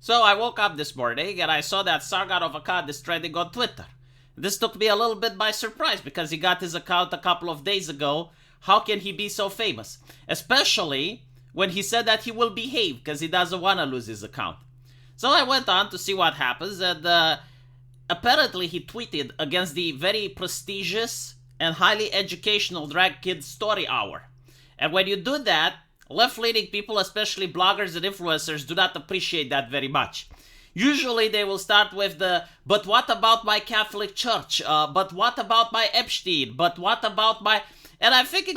So I woke up this morning and I saw that Sargon of Akkad is trending on Twitter. This took me a little bit by surprise because he got his account a couple of days ago. How can he be so famous? Especially when he said that he will behave because he doesn't want to lose his account. So I went on to see what happens, and apparently he tweeted against the very prestigious and highly educational Drag Kids Story Hour. And when you do that, left-leaning people, especially bloggers and influencers, do not appreciate that very much. Usually they will start with but what about my Catholic Church? But what about my Epstein? But what about my... And I'm thinking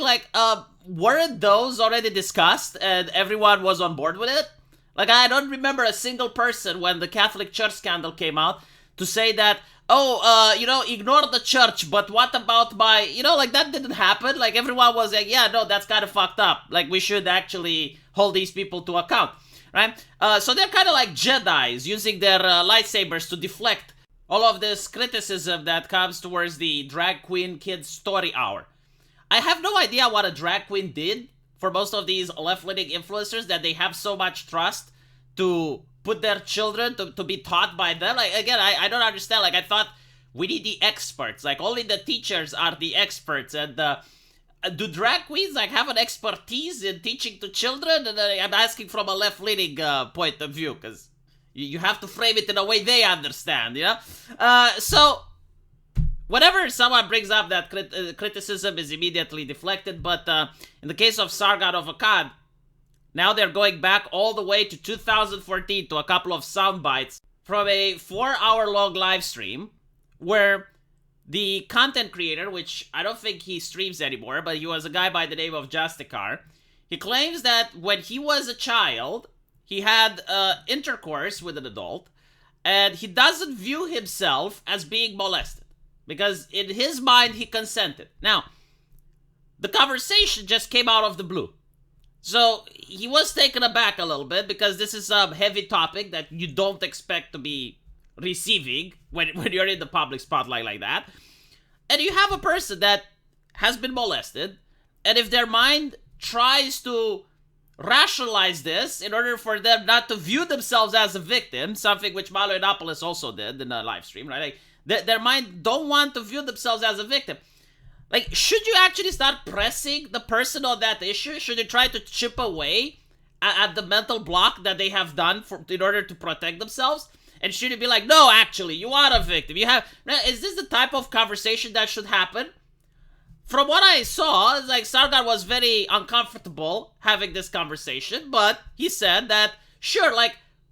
weren't those already discussed and everyone was on board with it? I don't remember a single person when the Catholic Church scandal came out to say that, ignore the church, but what about my, that didn't happen. Everyone was like, yeah, no, that's kind of fucked up. We should actually hold these people to account, right? So they're kind of like Jedis using their lightsabers to deflect all of this criticism that comes towards the drag queen kids story hour. I have no idea what a drag queen did for most of these left-leaning influencers that they have so much trust to put their children to be taught by them. I don't understand. I thought we need the experts. Only the teachers are the experts. And do drag queens have an expertise in teaching to children? And I'm asking from a left-leaning point of view, because you have to frame it in a way they understand, So whenever someone brings up that criticism is immediately deflected, but in the case of Sargon of Akkad, now they're going back all the way to 2014 to a couple of sound bites from a 4-hour-long live stream where the content creator, which I don't think he streams anymore, but he was a guy by the name of Justicar, he claims that when he was a child, he had intercourse with an adult, and he doesn't view himself as being molested, because in his mind, he consented. Now, the conversation just came out of the blue. So he was taken aback a little bit because this is a heavy topic that you don't expect to be receiving when you're in the public spotlight like that. And you have a person that has been molested, and if their mind tries to rationalize this in order for them not to view themselves as a victim, something which Malo Yiannopoulos also did in a live stream, right? Their mind don't want to view themselves as a victim. Should you actually start pressing the person on that issue? Should you try to chip away at the mental block that they have done in order to protect themselves? And should you be like, no, actually, you are a victim. Is this the type of conversation that should happen? From what I saw, Sargon was very uncomfortable having this conversation, but he said that, sure,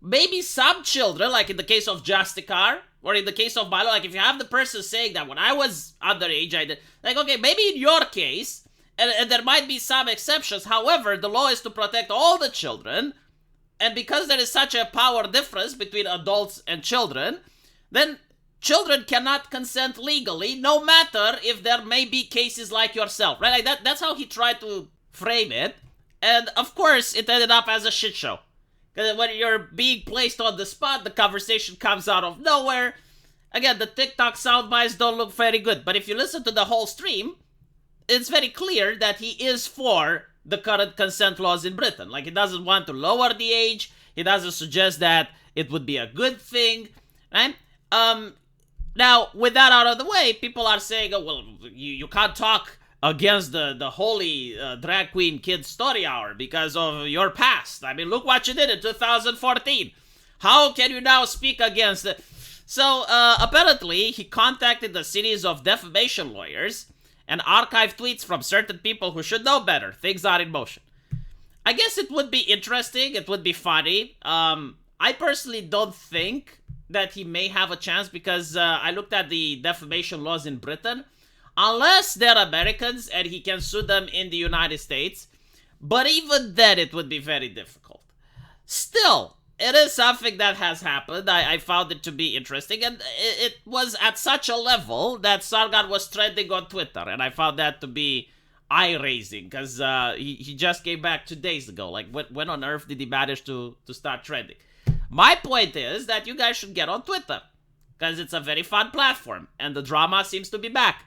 maybe some children, in the case of Justicar, or in the case of Milo, if you have the person saying that when I was underage, I did, okay, maybe in your case, and there might be some exceptions, however, the law is to protect all the children, and because there is such a power difference between adults and children, then children cannot consent legally, no matter if there may be cases like yourself, right? That's how he tried to frame it, and of course, it ended up as a shit show. Because when you're being placed on the spot, the conversation comes out of nowhere. Again, the TikTok soundbites don't look very good. But if you listen to the whole stream, it's very clear that he is for the current consent laws in Britain. He doesn't want to lower the age. He doesn't suggest that it would be a good thing. Right? Now, with that out of the way, people are saying, oh, well, you can't talk against the holy drag queen kids story hour because of your past. Look what you did in 2014. How can you now speak against it? So, apparently, he contacted a series of defamation lawyers and archived tweets from certain people who should know better. Things are in motion. I guess it would be interesting. It would be funny. I personally don't think that he may have a chance because I looked at the defamation laws in Britain. Unless they're Americans and he can sue them in the United States. But even then, it would be very difficult. Still, it is something that has happened. I found it to be interesting. And it was at such a level that Sargon was trending on Twitter. And I found that to be eye-raising. Because he just came back 2 days ago. When on earth did he manage to start trending? My point is that you guys should get on Twitter. Because it's a very fun platform. And the drama seems to be back.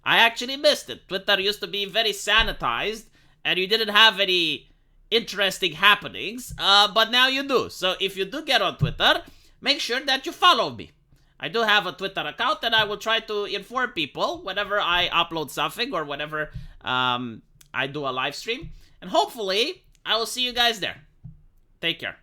I actually missed it. Twitter used to be very sanitized, and you didn't have any interesting happenings, but now you do. So if you do get on Twitter, make sure that you follow me. I do have a Twitter account, and I will try to inform people whenever I upload something or whenever I do a live stream. And hopefully, I will see you guys there. Take care.